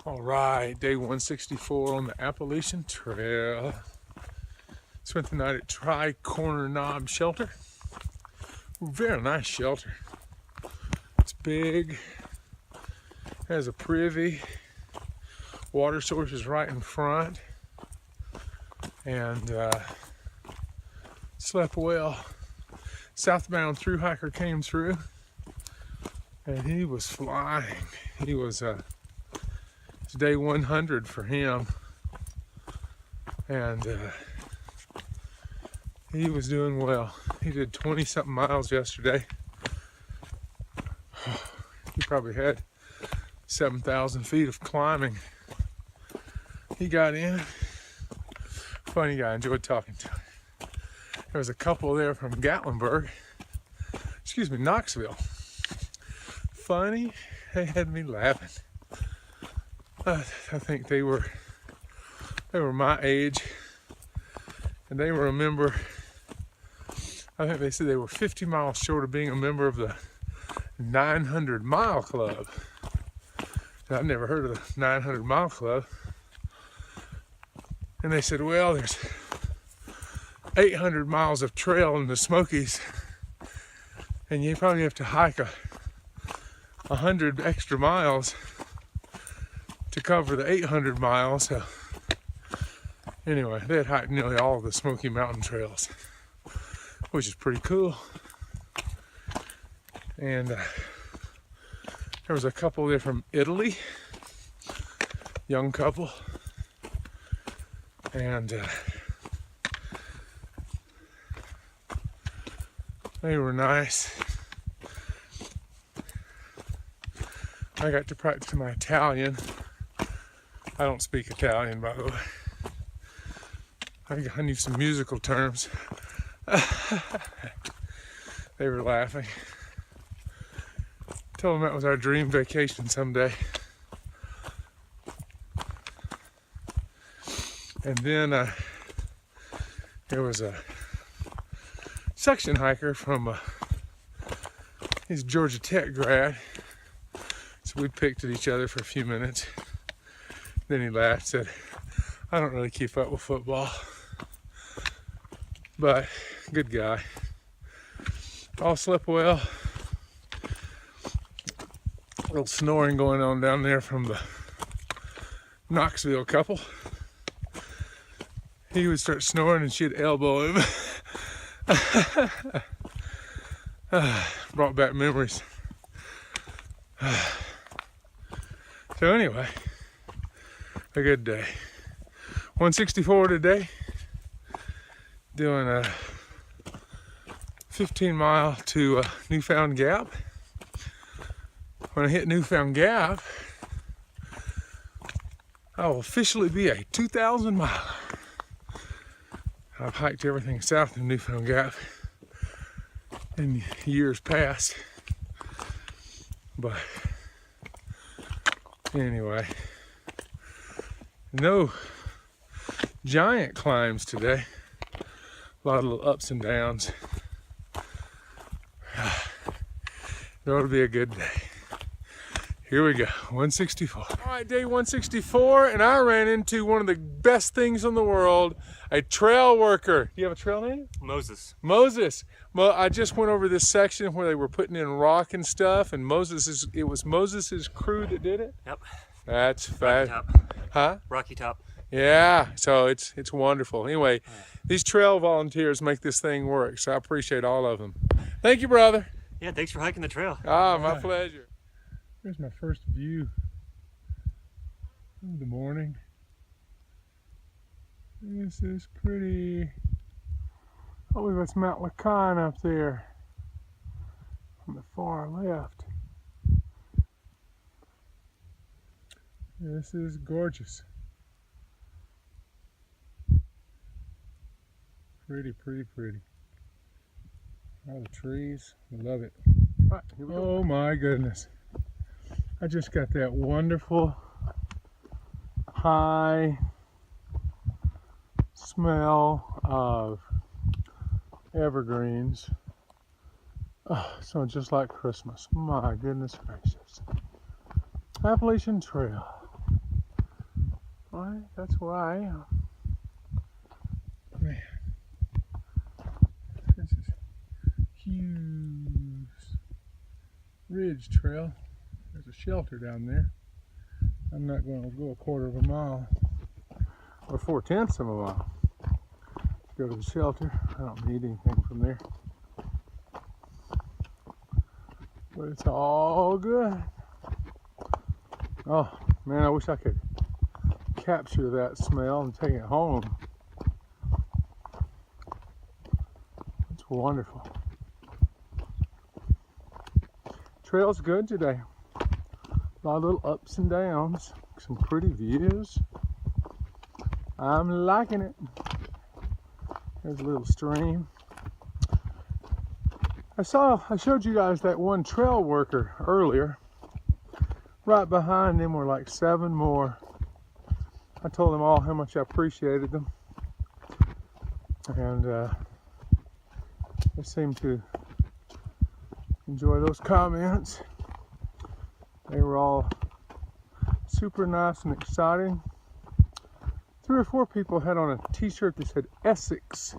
All right, day 164 on the Appalachian Trail. Spent the night at Tri-Corner Knob Shelter. Very nice shelter. It's big, has a privy, water source is right in front, and slept well. Southbound Thru-Hiker came through, and he was flying. He was it's day 100 for him, and he was doing well. He did 20-something miles yesterday. He probably had 7,000 feet of climbing. He got in. Funny guy, enjoyed talking to him. There was a couple there from Knoxville. Funny, they had me laughing. I think they were my age, and they were a member. I think they said they were 50 miles short of being a member of the 900 Mile Club. I've never heard of the 900 Mile Club. And they said, well, there's 800 miles of trail in the Smokies, and you probably have to hike 100 extra miles to cover the 800 miles. So anyway, they had hiked nearly all of the Smoky Mountain trails, which is pretty cool. And there was a couple there from Italy, young couple, and they were nice. I got to practice my Italian. I don't speak Italian, by the way. I knew some musical terms. They were laughing. Told them that was our dream vacation someday. And then there was a section hiker from, he's a Georgia Tech grad. So we picked at each other for a few minutes. Then he laughed, said, I don't really keep up with football. But good guy. All slept well. A little snoring going on down there from the Knoxville couple. He would start snoring and she'd elbow him. Brought back memories. So anyway, a good day. 164 today. Doing a 15 mile to Newfound Gap. When I hit Newfound Gap, I will officially be a 2,000 miler. I've hiked everything south of Newfound Gap in years past, but anyway, no giant climbs today. A lot of little ups and downs. It ought to be a good day. Here we go, 164. All right, day 164, and I ran into one of the best things in the world, a trail worker. Do you have a trail name? Moses. Moses. Well, I just went over this section where they were putting in rock and stuff, and it was Moses's crew that did it? Yep. That's fast. Rocky Top. Huh? Rocky Top. Yeah, so it's wonderful. Anyway, these trail volunteers make this thing work, so I appreciate all of them. Thank you, brother. Yeah, thanks for hiking the trail. Ah, my pleasure. Here's my first view of the morning. This is pretty. I believe that's Mount Lacan up there on the far left. This is gorgeous. Pretty, pretty, pretty. All the trees, I love it. All right, here we go. Oh my goodness. I just got that wonderful high smell of evergreens. Oh, so just like Christmas. My goodness gracious. Appalachian Trail. Alright, that's where I am. Man, this is huge ridge trail. There's a shelter down there. I'm not going to go a quarter of a mile or 4/10 of a mile to go to the shelter. I don't need anything from there. But it's all good. Oh man, I wish I could capture that smell and take it home. It's wonderful. Trail's good today. A lot of little ups and downs, some pretty views. I'm liking it. There's a little stream. I showed you guys that one trail worker earlier. Right behind them were like 7 more. I told them all how much I appreciated them. And they seemed to enjoy those comments. They were all super nice and exciting. 3 or 4 people had on a t-shirt that said Essex,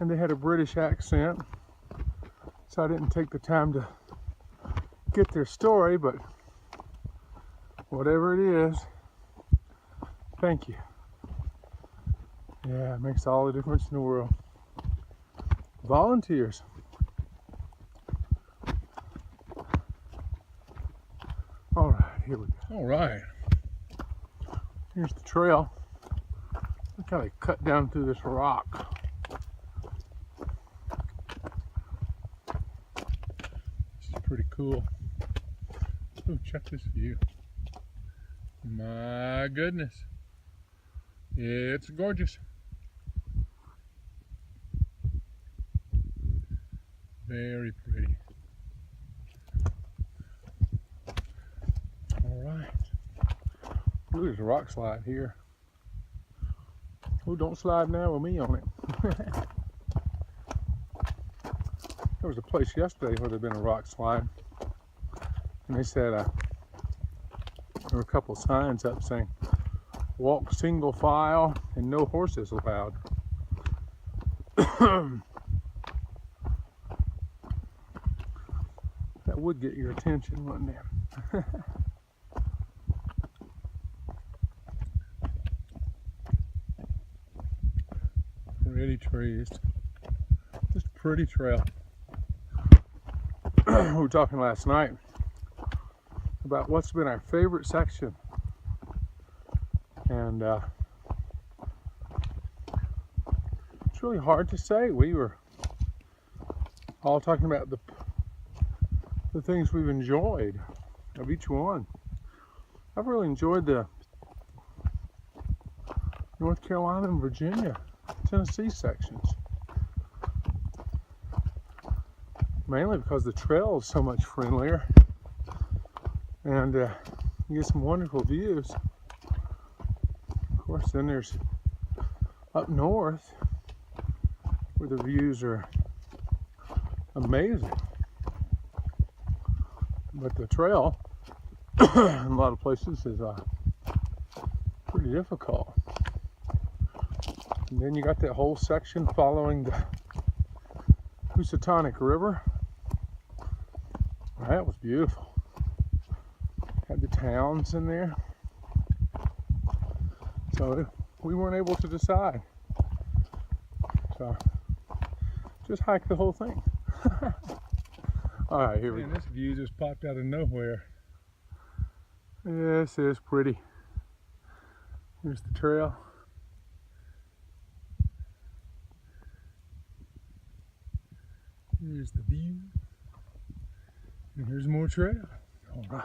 and they had a British accent. So I didn't take the time to get their story, but whatever it is, thank you. Yeah, it makes all the difference in the world. Volunteers. All right, here we go. All right. Here's the trail. Look how they cut down through this rock. This is pretty cool. Oh, check this view. My goodness. It's gorgeous. Very pretty. All right. Ooh, there's a rock slide here. Oh, don't slide now with me on it. There was a place yesterday where there'd been a rock slide. And they said there were a couple signs up saying, walk single file and no horses allowed. That would get your attention, wouldn't it? Pretty trees. Just a pretty trail. We were talking last night about what's been our favorite section. And it's really hard to say. We were all talking about the things we've enjoyed of each one. I've really enjoyed the North Carolina and Virginia, Tennessee sections. Mainly because the trail is so much friendlier and you get some wonderful views. Of course, then there's up north where the views are amazing. But the trail in a lot of places is pretty difficult. And then you got that whole section following the Housatonic River. That was beautiful. Had the towns in there. So we weren't able to decide. So just hike the whole thing. All right, here we go. This view just popped out of nowhere. This is pretty. Here's the trail. Here's the view. And here's more trail. All right.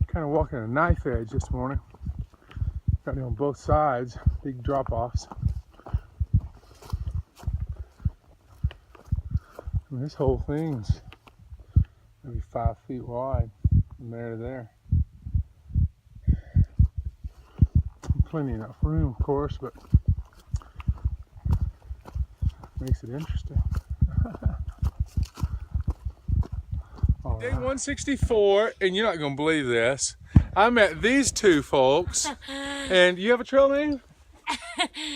Kind of walking a knife edge this morning. Got it on both sides, big drop-offs. And this whole thing's maybe 5 feet wide from there to there. Plenty enough room, of course, but makes it interesting. Day 164, and you're not going to believe this. I met these two folks. And you have a trail name?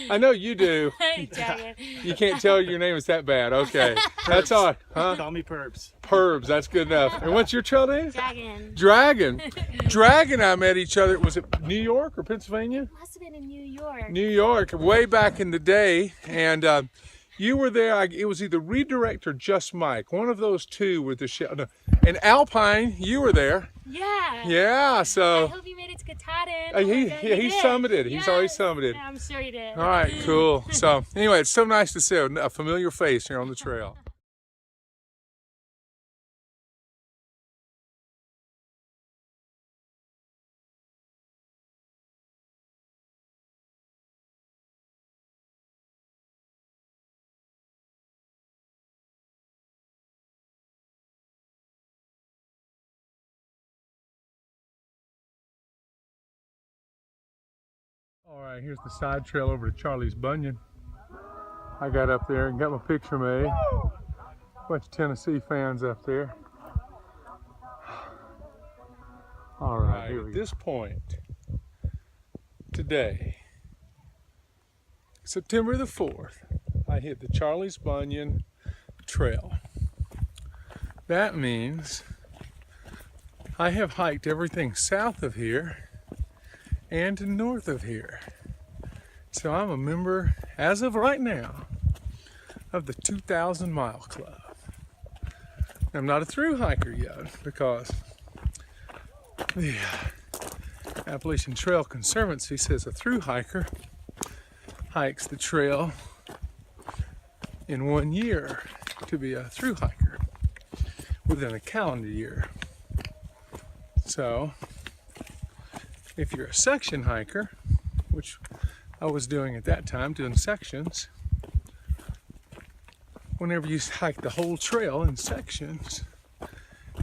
I know you do. Dragon. You can't tell your name is that bad. Okay. That's all right. Huh? Call me Perbs. Perbs, that's good enough. And what's your trail name? Dragon. Dragon. Dragon and I met each other. Was it New York or Pennsylvania? Must have been in New York. New York, way back in the day. And you were there. It was either Redirect or Just Mike. One of those two with the shell. No. And Alpine, you were there. Yeah. Yeah, I so. hope you made it to Katahdin. He summited. He's already summited. I'm sure he did. All right, cool. So anyway, it's so nice to see a familiar face here on the trail. All right, here's the side trail over to Charlie's Bunion. I got up there and got my picture made. Bunch of Tennessee fans up there. All right, here we go. At this point, today, September the 4th, I hit the Charlie's Bunion Trail. That means I have hiked everything south of here and north of here. So I'm a member, as of right now, of the 2,000 Mile Club. I'm not a through hiker yet because the Appalachian Trail Conservancy says a through hiker hikes the trail in 1 year to be a through hiker within a calendar year. So if you're a section hiker, which I was doing at that time, doing sections, whenever you hike the whole trail in sections,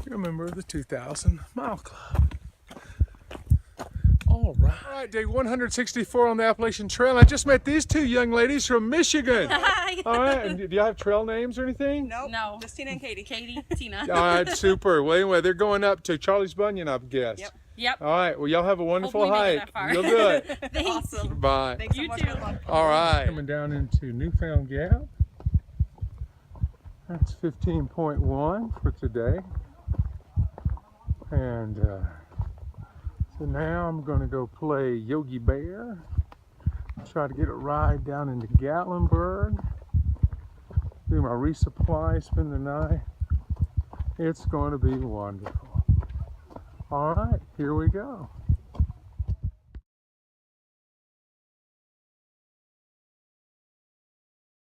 you're a member of the 2,000 Mile Club. All right, day 164 on the Appalachian Trail. I just met these two young ladies from Michigan. Hi. All right, and do you have trail names or anything? Nope. No. Just Tina and Katie. Katie, Tina. All right, super. Well, anyway, they're going up to Charlie's Bunion, I guess. Yep. Yep. All right, well, y'all have a wonderful Hopefully make it hike. that far. You'll do it. Thanks. Awesome. Bye. Thanks so You much. too. Good luck. All right. Coming down into Newfound Gap. That's 15.1 for today. And so now I'm going to go play Yogi Bear. Try to get a ride down into Gatlinburg. Do my resupply, spend the night. It's going to be wonderful. All right, here we go.